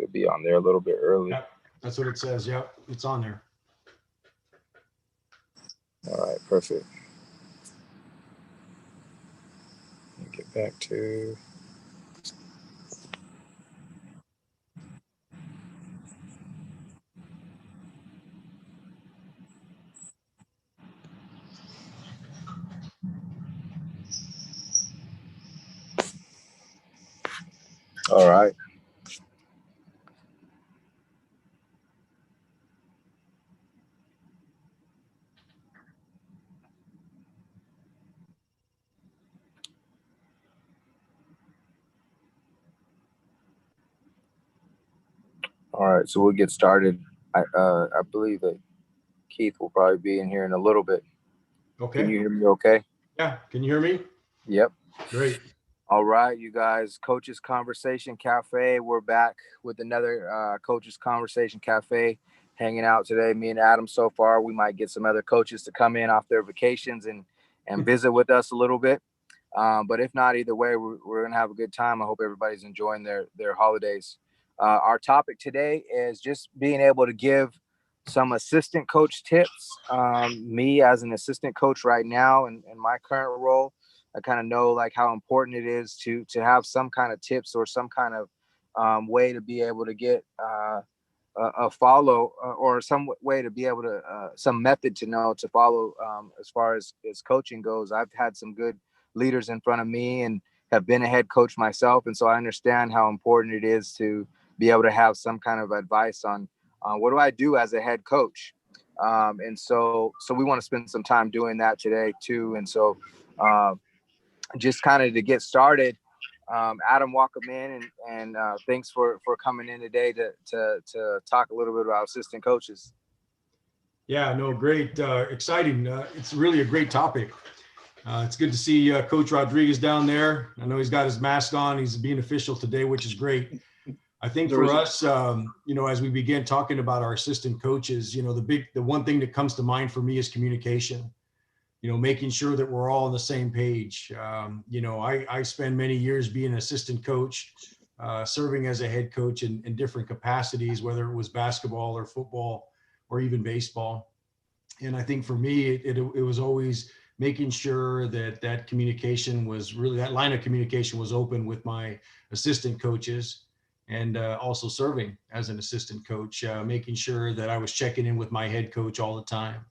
It'll be on there a little bit early. Yep, that's what it says. Yep, it's on there. All right, perfect. Let me get back to. All right. All right, so we'll get started. I believe that Keith will probably be in here in a little bit. Can Okay. you hear me okay? Yeah. Can you hear me? Yep. Great. All right, you guys, Coaches Conversation Cafe. We're back with another Coaches Conversation Cafe, hanging out today. Me and Adam so far. We might get some other coaches to come in off their vacations and visit with us a little bit. But if not, either way, we're going to have a good time. I hope everybody's enjoying their holidays. Our topic today is just being able to give some assistant coach tips. Me as an assistant coach right now in my current role, I kind of know like how important it is to have some kind of tips or some kind of way to be able to get a follow or some way to be able to some method to know to follow as far as coaching goes. I've had some good leaders in front of me and have been a head coach myself, and so I understand how important it is to be able to have some kind of advice on what do I do as a head coach. And so we want to spend some time doing that today too. And so uh, just kind of to get started, Adam, welcome in, and thanks for coming in today to talk a little bit about assistant coaches. Yeah. No. Great. Exciting. It's really a great topic. It's good to see Coach Rodriguez down there. I know he's got his mask on. He's being official today, which is great. I think for us, as we begin talking about our assistant coaches, the one thing that comes to mind for me is communication. Making sure that we're all on the same page. I spent many years being an assistant coach, serving as a head coach in different capacities, whether it was basketball or football or even baseball. And I think for me, it was always making sure that communication was really, that line of communication was open with my assistant coaches, and also serving as an assistant coach, making sure that I was checking in with my head coach all the time.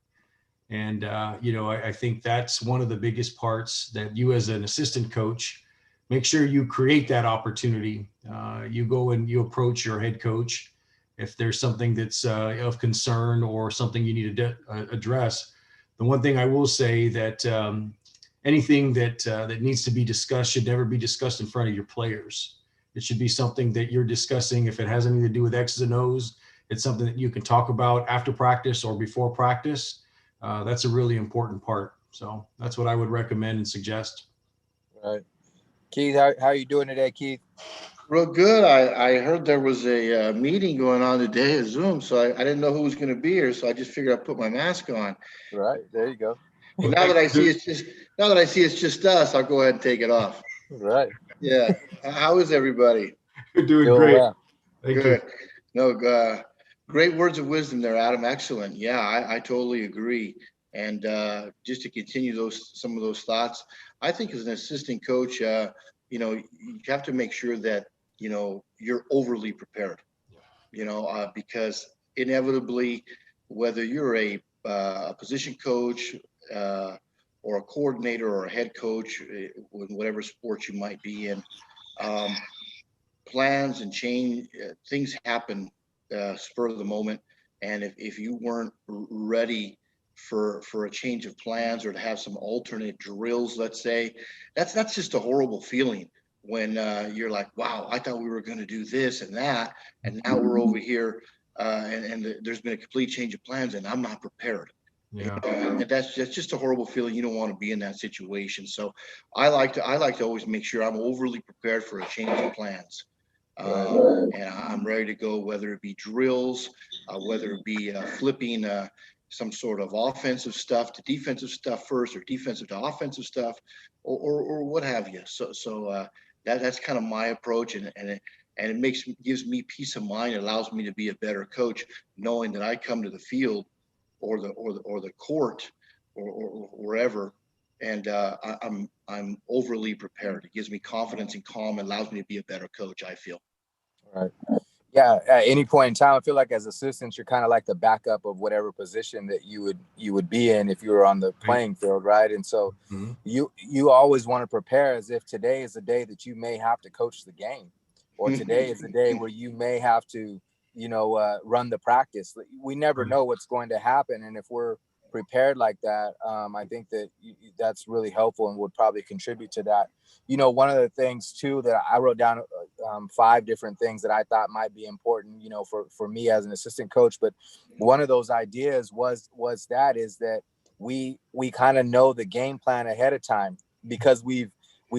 And, I think that's one of the biggest parts, that you as an assistant coach, make sure you create that opportunity. You go and you approach your head coach. If there's something that's of concern or something you need to address, the one thing I will say that anything that needs to be discussed should never be discussed in front of your players. It should be something that you're discussing. If it has anything to do with X's and O's, it's something that you can talk about after practice or before practice. That's a really important part. So that's what I would recommend and suggest. Right. Keith, how are you doing today, Keith? Real good. I heard there was a meeting going on today at Zoom, so I didn't know who was going to be here, so I just figured I'd put my mask on. Right, there you go. But now that I see it's just us, I'll go ahead and take it off. Right. Yeah. How is everybody? You're doing great. Well. Thank Good. you. No, great words of wisdom there, Adam. Excellent. Yeah, I totally agree. And just to continue some of those thoughts, I think as an assistant coach, you have to make sure that you're overly prepared. Because inevitably, whether you're a position coach or a coordinator or a head coach in whatever sport you might be in, um, plans and change things happen spur of the moment, and if you weren't ready for a change of plans or to have some alternate drills, let's say, that's just a horrible feeling when you're like, wow, I thought we were going to do this and that, and now we're over here, and there's been a complete change of plans and I'm not prepared. Yeah. And that's just a horrible feeling. You don't want to be in that situation. So I like to always make sure I'm overly prepared for a change of plans. And I'm ready to go, whether it be drills, whether it be flipping some sort of offensive stuff to defensive stuff first, or defensive to offensive stuff, or what have you. So that's kind of my approach, and and gives me peace of mind. It allows me to be a better coach, knowing that I come to the field or the court or wherever, and I'm overly prepared. It gives me confidence and calm, and allows me to be a better coach, I feel. Right. Yeah, at any point in time, I feel like as assistants, you're kind of like the backup of whatever position that you would be in if you were on the playing field, right? And so Mm-hmm. you always want to prepare as if today is the day that you may have to coach the game, or today is the day where you may have to, run the practice. We never know what's going to happen, and if we're prepared like that, I think that that's really helpful and would probably contribute to that. One of the things too that I wrote down 5 different things that I thought might be important, for me as an assistant coach. But one of those ideas was that we kind of know the game plan ahead of time, because we've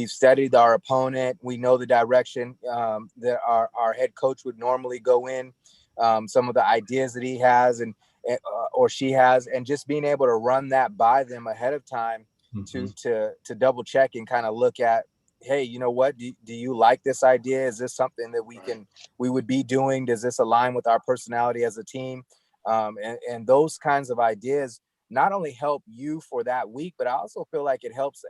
studied our opponent. We know the direction that our head coach would normally go in, some of the ideas that he has or she has, and just being able to run that by them ahead of time to double check and kind of look at, hey, you know what, do you like this idea? Is this something that we would be doing? Does this align with our personality as a team? And those kinds of ideas not only help you for that week, but I also feel like it helps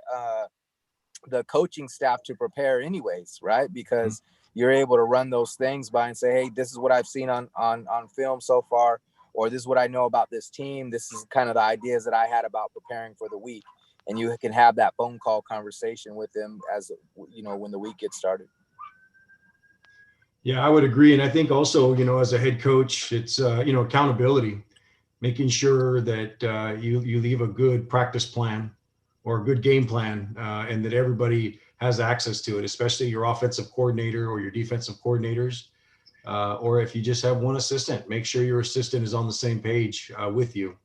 the coaching staff to prepare anyways, right? Because you're able to run those things by and say, hey, this is what I've seen on film so far, or this is what I know about this team. This is kind of the ideas that I had about preparing for the week. And you can have that phone call conversation with them as, when the week gets started. Yeah, I would agree. And I think also, as a head coach, it's, accountability, making sure that you leave a good practice plan or a good game plan, and that everybody has access to it, especially your offensive coordinator or your defensive coordinators. Or if you just have one assistant, make sure your assistant is on the same page with you.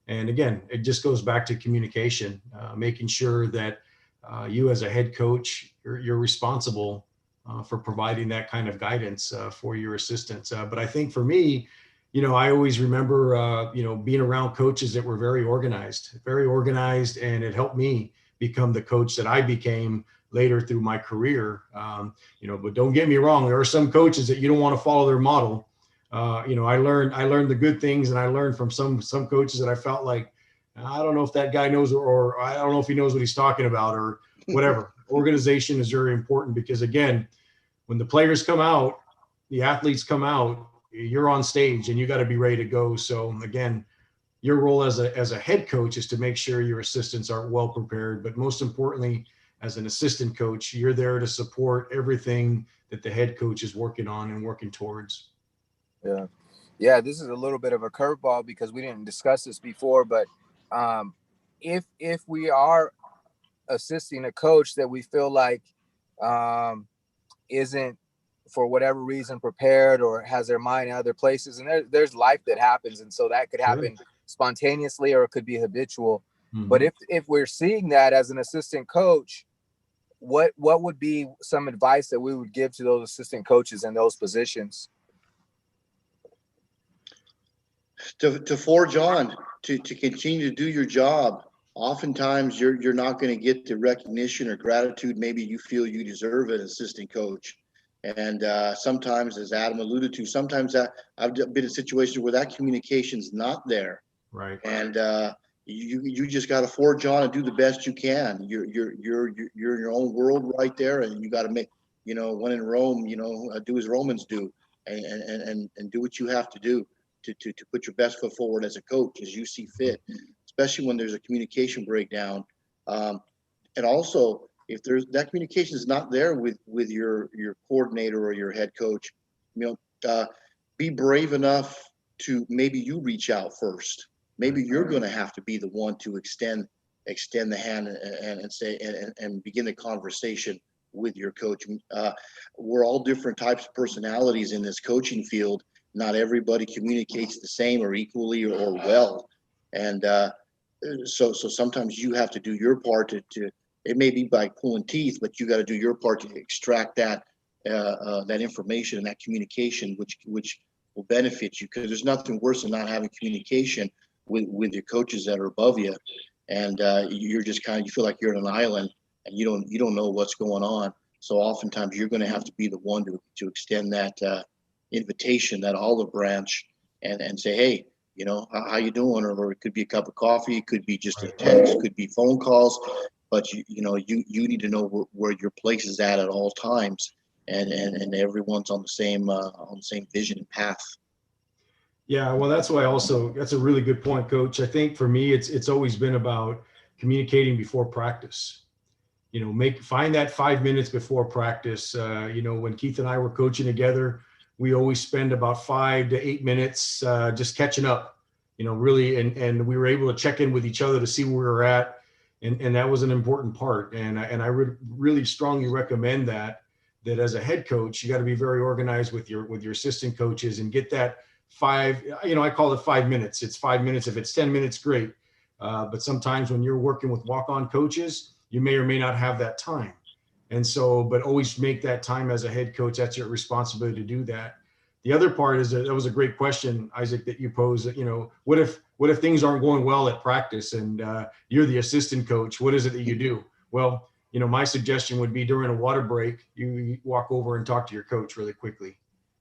And again, it just goes back to communication, making sure that you as a head coach, you're responsible for providing that kind of guidance for your assistants. But I think for me, I always remember, being around coaches that were very organized, and it helped me become the coach that I became later through my career. But don't get me wrong, there are some coaches that you don't want to follow their model. I learned the good things, and I learned from some coaches that I felt like, I don't know if that guy knows, or I don't know if he knows what he's talking about, or whatever. Organization is very important, because again, when the players come out, the athletes come out, you're on stage and you got to be ready to go. So again, your role as a head coach is to make sure your assistants are well prepared, but most importantly, as an assistant coach, you're there to support everything that the head coach is working on and working towards. Yeah, this is a little bit of a curveball because we didn't discuss this before, but if we are assisting a coach that we feel like isn't, for whatever reason, prepared, or has their mind in other places, and there's life that happens, and so that could happen spontaneously, or it could be habitual. But if we're seeing that as an assistant coach, what would be some advice that we would give to those assistant coaches in those positions? To forge on, to continue to do your job. Oftentimes you're not going to get the recognition or gratitude maybe you feel you deserve as assistant coach. And sometimes, as Adam alluded to, sometimes I've been in situations where that communication's not there. Right. And you just got to forge on and do the best you can. You're in your own world right there, and you got to make, when in Rome, do as Romans do, and do what you have to do to put your best foot forward as a coach as you see fit, especially when there's a communication breakdown. And also, if there's that communication is not there with your coordinator or your head coach, be brave enough to maybe you reach out first. Maybe you're going to have to be the one to extend the hand and say and begin the conversation with your coach. We're all different types of personalities in this coaching field. Not everybody communicates the same or equally or well, and so sometimes you have to do your part to it may be by pulling teeth, but you got to do your part to extract that information and that communication, which will benefit you, because there's nothing worse than not having communication with your coaches that are above you, and you're just you feel like you're on an island and you don't know what's going on. So oftentimes you're going to have to be the one to extend that invitation, that olive branch, and say, hey, how you doing? Or it could be a cup of coffee, it could be just a text, it could be phone calls, but you need to know where your place is at all times, and everyone's on the same vision and path. Yeah, well, that's a really good point, Coach. I think for me, it's always been about communicating before practice. Find that 5 minutes before practice. When Keith and I were coaching together, we always spend about 5 to 8 minutes just catching up. Really, and we were able to check in with each other to see where we're at, and that was an important part. And I would really strongly recommend that as a head coach, you got to be very organized with your assistant coaches and get that I call it 5 minutes. It's 5 minutes. If it's 10 minutes, great. But sometimes when you're working with walk-on coaches, you may or may not have that time. And so, but always make that time as a head coach. That's your responsibility to do that. The other part is that was a great question, Isaac, that you posed. What if things aren't going well at practice and you're the assistant coach? What is it that you do? Well, my suggestion would be during a water break, you walk over and talk to your coach really quickly,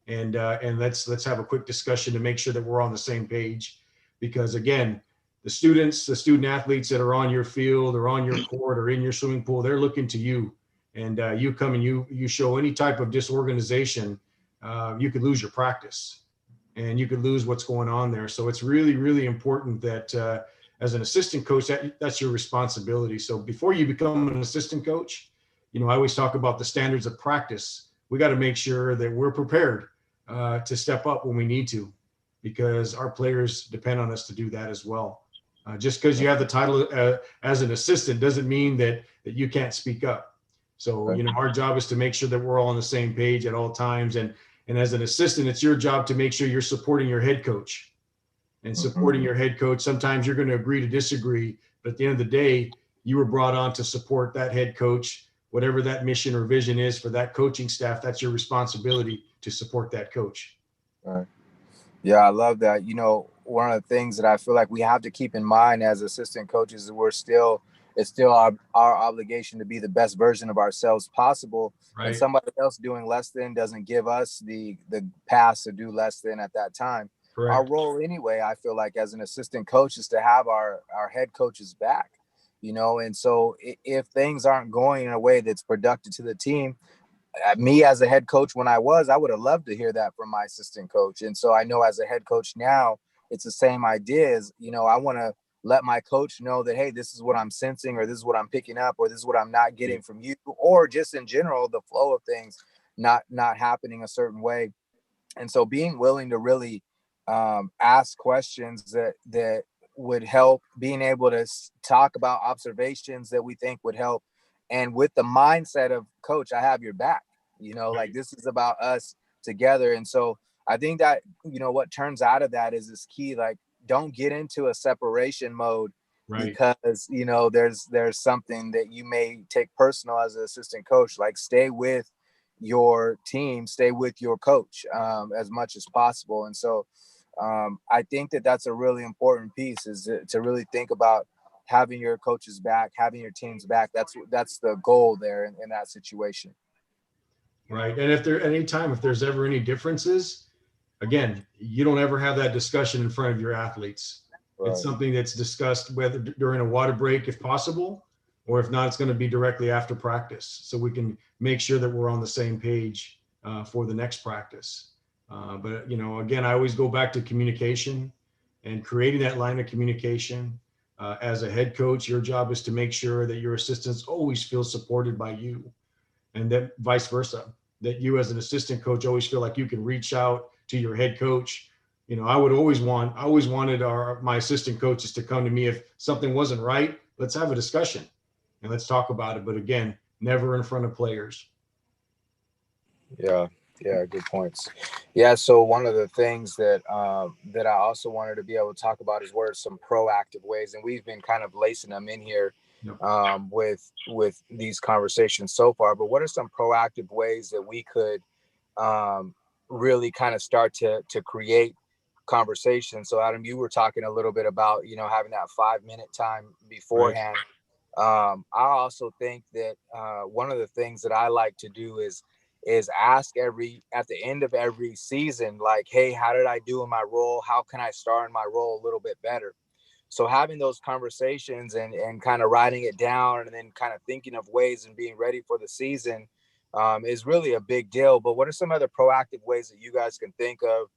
and let's have a quick discussion to make sure that we're on the same page. Because again, the student athletes that are on your field or on your court or in your swimming pool, they're looking to you. And you come and you show any type of disorganization, you could lose your practice and you could lose what's going on there. So it's really, really important that as an assistant coach, that's your responsibility. So before you become an assistant coach, I always talk about the standards of practice. We got to make sure that we're prepared to step up when we need to, because our players depend on us to do that as well. Just because you have the title as an assistant doesn't mean that you can't speak up. So, our job is to make sure that we're all on the same page at all times. And as an assistant, it's your job to make sure you're supporting your head coach and supporting your head coach. Sometimes you're going to agree to disagree, but at the end of the day, you were brought on to support that head coach, whatever that mission or vision is for that coaching staff. That's your responsibility to support that coach. Right. Yeah, I love that. One of the things that I feel like we have to keep in mind as assistant coaches is it's still our obligation to be the best version of ourselves possible. Right. And somebody else doing less than doesn't give us the pass to do less than at that time. Correct. Our role anyway, I feel like as an assistant coach, is to have our head coaches back, and so if things aren't going in a way that's productive to the team, me as a head coach when I would have loved to hear that from my assistant coach. And so I know as a head coach now, it's the same idea. Is I want to let my coach know that, hey, this is what I'm sensing, or this is what I'm picking up, or this is what I'm not getting from you, or just in general, the flow of things not happening a certain way. And so being willing to really ask questions that would help, being able to talk about observations that we think would help, and with the mindset of, coach, I have your back, like this is about us together. And so I think that what turns out of that is this key, like, don't get into a separation mode, because there's something that you may take personal as an assistant coach. Like, stay with your team, stay with your coach as much as possible. And so I think that that's a really important piece, is to really think about having your coaches back, having your teams back. That's the goal there in that situation. Right. And if there's ever any differences, again, you don't ever have that discussion in front of your athletes. Right. It's something that's discussed whether during a water break, if possible, or if not, it's going to be directly after practice, so we can make sure that we're on the same page for the next practice. But again, I always go back to communication and creating that line of communication. As a head coach, your job is to make sure that your assistants always feel supported by you, and that vice versa, that you as an assistant coach always feel like you can reach out to your head coach. I always wanted my assistant coaches to come to me if something wasn't right. Let's have a discussion and let's talk about it. But again, never in front of players. Yeah, good points. Yeah, so one of the things that that I also wanted to be able to talk about is what are some proactive ways, and we've been kind of lacing them in here with these conversations so far. But what are some proactive ways that we could really kind of start to create conversation? So Adam, you were talking a little bit about having that 5-minute time beforehand. I also think that one of the things that I like to do is ask at the end of every season, like, hey, how did I do in my role? How can I star in my role a little bit better? So having those conversations and kind of writing it down and then kind of thinking of ways and being ready for the season is really a big deal. But what are some other proactive ways that you guys can think of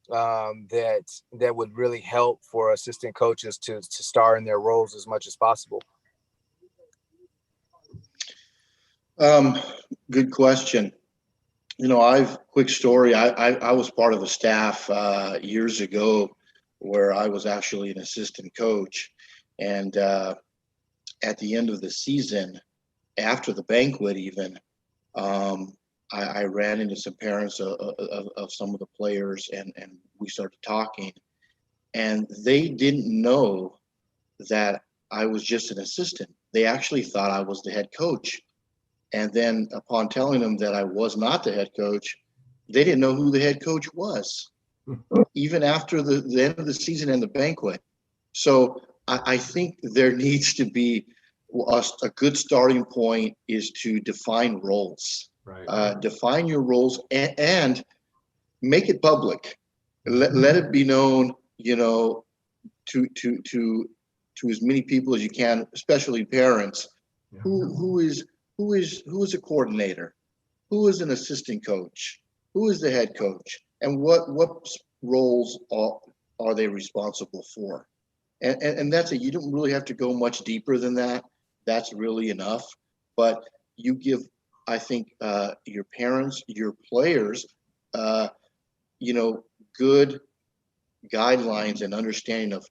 that would really help for assistant coaches to star in their roles as much as possible? Um, Good question. Quick story. I was part of a staff years ago where I was actually an assistant coach. And at the end of the season, after the banquet, even, um, I ran into some parents of some of the players, and we started talking. And they didn't know that I was just an assistant. They actually thought I was the head coach. And then upon telling them that I was not the head coach, they didn't know who the head coach was, even after the end of the season and the banquet. So I think there needs to be a good starting point is to define roles. Right. Define your roles and make it public. Let it be known, to to to to as many people as you can, especially parents, Yeah. who is a coordinator, who is an assistant coach, who is the head coach, and what roles are they responsible for? And that's it. You don't really have to go much deeper than that. That's really enough. But you give, I think, your parents, your players, uh, good guidelines and understanding of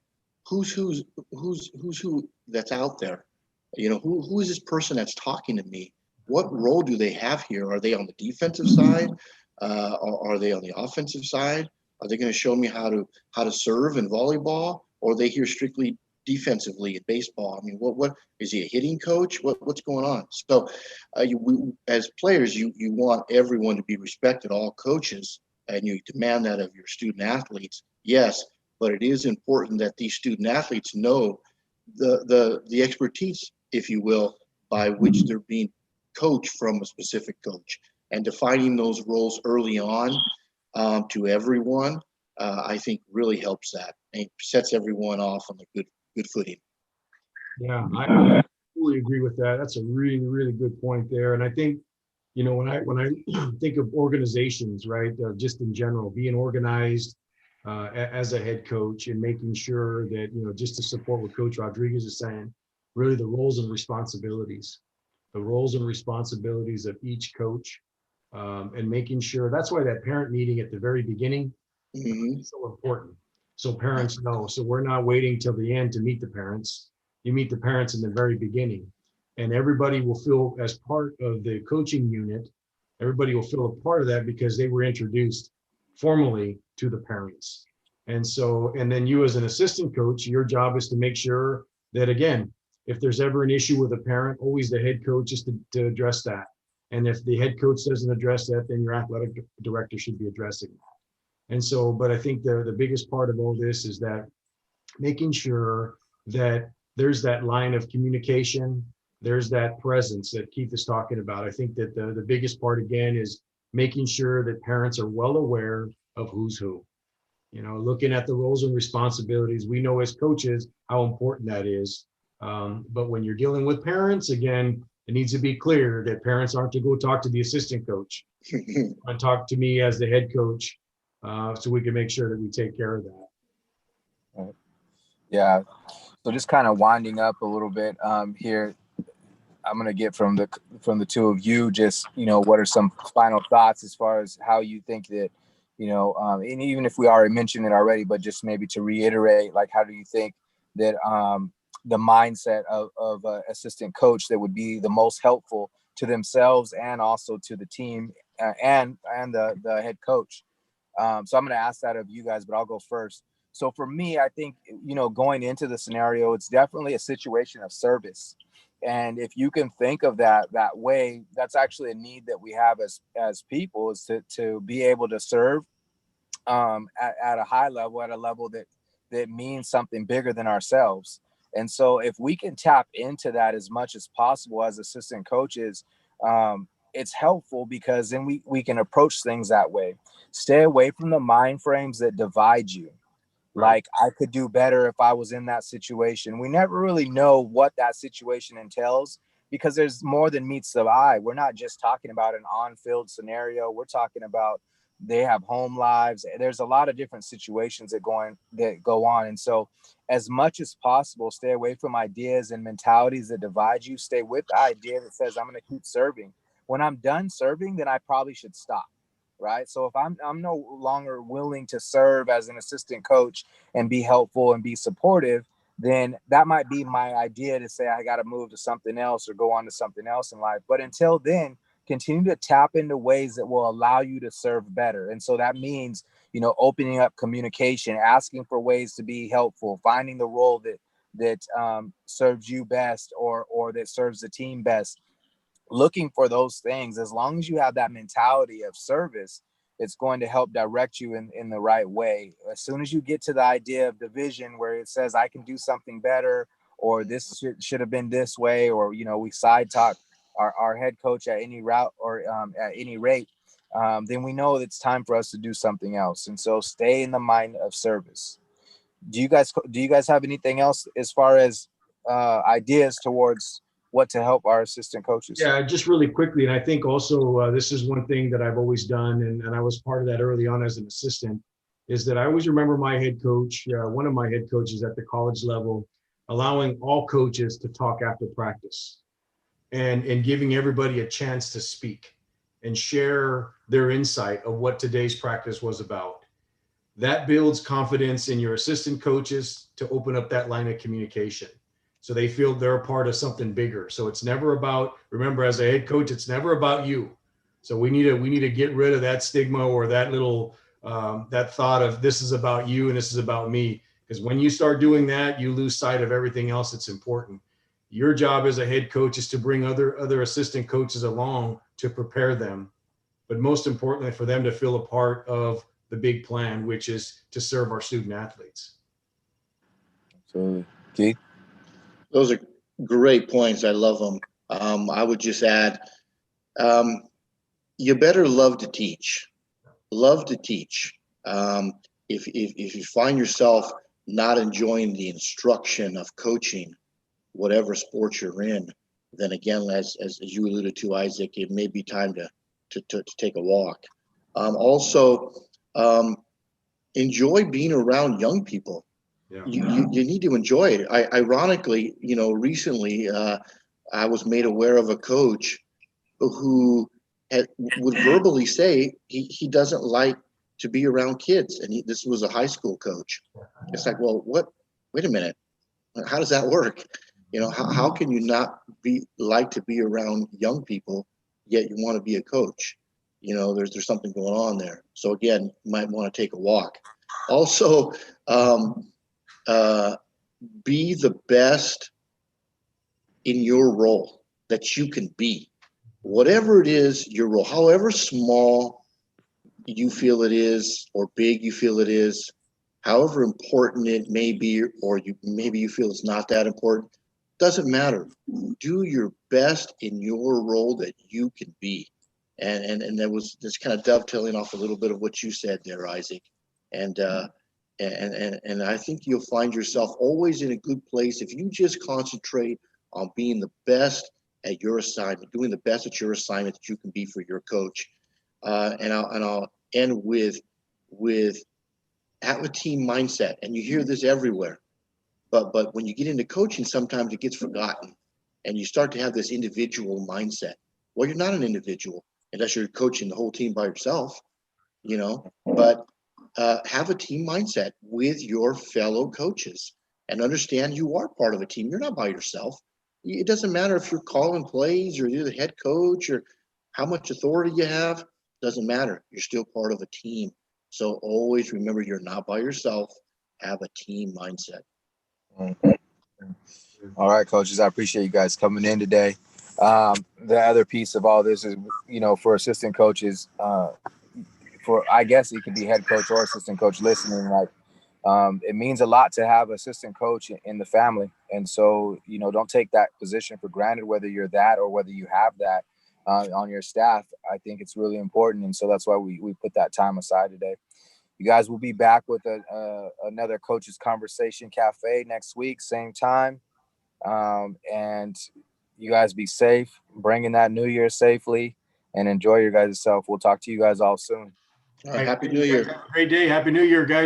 who's who's who's who that's out there. Who is this person that's talking to me? What role do they have here? Are they on the defensive side? Or are they on the offensive side? Are they going to show me how to serve in volleyball? Or are they here strictly defensively in baseball? I mean, what is he a hitting coach? What's going on? So, as players, you want everyone to be respected, all coaches, and you demand that of your student athletes. Yes, but it is important that these student athletes know the expertise, if you will, by which they're being coached from a specific coach, and defining those roles early on, to everyone. I think really helps that and sets everyone off on a good footing. Yeah, I fully agree with that. That's a really, really good point there. And I think, when I think of organizations, right, just in general, being organized as a head coach and making sure that, just to support what Coach Rodriguez is saying, really the roles and responsibilities, of each coach, and making sure that's why that parent meeting at the very beginning Mm-hmm. is so important. So parents know. So we're not waiting till the end to meet the parents. You meet the parents in the very beginning, and everybody will feel as part of the coaching unit. Everybody will feel a part of that because they were introduced formally to the parents. And so, and then you as an assistant coach, your job is to make sure that, again, if there's ever an issue with a parent, always the head coach is to address that. And if the head coach doesn't address that, then your athletic director should be addressing that. And so, but I think the biggest part of all this is that making sure that there's that line of communication, there's that presence that Keith is talking about. I think that the biggest part, again, is making sure that parents are well aware of who's who. Looking at the roles and responsibilities, we know as coaches how important that is. But when you're dealing with parents, again, it needs to be clear that parents aren't to go talk to the assistant coach, and talk to me as the head coach, so we can make sure that we take care of that. Right. Yeah. So just kind of winding up a little bit here. I'm going to get from the two of you, just, what are some final thoughts as far as how you think that, and even if we already mentioned it already, but just maybe to reiterate, like, how do you think that the mindset of assistant coach that would be the most helpful to themselves and also to the team, and the head coach? So I'm going to ask that of you guys, but I'll go first. So for me, I think, going into the scenario, it's definitely a situation of service. And if you can think of that way, that's actually a need that we have as people, is to be able to serve at a high level, at a level that means something bigger than ourselves. And so if we can tap into that as much as possible as assistant coaches, it's helpful, because then we can approach things that way. Stay away from the mind frames that divide you. Like, I could do better if I was in that situation. We never really know what that situation entails, because there's more than meets the eye. We're not just talking about an on-field scenario. We're talking about they have home lives. There's a lot of different situations that go on. And so as much as possible, stay away from ideas and mentalities that divide you. Stay with the idea that says, I'm going to keep serving. When I'm done serving, then I probably should stop. Right. So if I'm no longer willing to serve as an assistant coach and be helpful and be supportive, then that might be my idea to say I got to move to something else or go on to something else in life. But until then, continue to tap into ways that will allow you to serve better. And so that means, opening up communication, asking for ways to be helpful, finding the role that serves you best, or that serves the team best. Looking for those things. As long as you have that mentality of service, it's going to help direct you in the right way. As soon as you get to the idea of division, where it says I can do something better, or this should have been this way, or we side talk our head coach at any route, or at any rate, then we know it's time for us to do something else. And so stay in the mind of service. Do you guys have anything else as far as ideas towards what to help our assistant coaches? Yeah, just really quickly. And I think also this is one thing that I've always done, and I was part of that early on as an assistant, is that I always remember my head coach, one of my head coaches at the college level, allowing all coaches to talk after practice, and giving everybody a chance to speak and share their insight of what today's practice was about. That builds confidence in your assistant coaches to open up that line of communication, so they feel they're a part of something bigger. So it's never about, remember, as a head coach, it's never about you. So we need to get rid of that stigma, or that little that thought of this is about you and this is about me. Because when you start doing that, you lose sight of everything else that's important. Your job as a head coach is to bring other assistant coaches along to prepare them, but most importantly, for them to feel a part of the big plan, which is to serve our student athletes. So, Keith? Those are great points. I love them. I would just add, you better love to teach. Love to teach. If you find yourself not enjoying the instruction of coaching, whatever sport you're in, then again, as you alluded to, Isaac, it may be time to take a walk. Also, enjoy being around young people. Yeah. You need to enjoy it. Ironically, recently I was made aware of a coach who would verbally say he doesn't like to be around kids, and this was a high school coach. It's like, well, what? Wait a minute, how does that work? How can you not like to be around young people, yet you want to be a coach? There's something going on there. So again, you might want to take a walk. Also, be the best in your role that you can be. Whatever it is, your role, however small you feel it is, or big you feel it is, however important it may be, or maybe you feel it's not that important, doesn't matter. Do your best in your role that you can be. And that was just kind of dovetailing off a little bit of what you said there, Isaac. And I think you'll find yourself always in a good place if you just concentrate on being the best at your assignment, doing the best at your assignment that you can be for your coach. And I'll end with have a team mindset. And you hear this everywhere, but when you get into coaching, sometimes it gets forgotten, and you start to have this individual mindset. Well, you're not an individual unless you're coaching the whole team by yourself, but have a team mindset with your fellow coaches, and understand you are part of a team. You're not by yourself. It doesn't matter if you're calling plays or you're the head coach or how much authority you have. Doesn't matter. You're still part of a team. So always remember, you're not by yourself. Have a team mindset. All right, coaches, I appreciate you guys coming in today. The other piece of all this is, for assistant coaches, I guess it could be head coach or assistant coach listening, like, it means a lot to have assistant coach in the family. And so, don't take that position for granted, whether you're that or whether you have that on your staff. I think it's really important. And so that's why we put that time aside today. You guys will be back with another Coaches Conversation Cafe next week, same time. And you guys be safe, bring in that new year safely, and enjoy your guys' self. We'll talk to you guys all soon. All right, Happy New Year. Great day. Happy New Year, guys.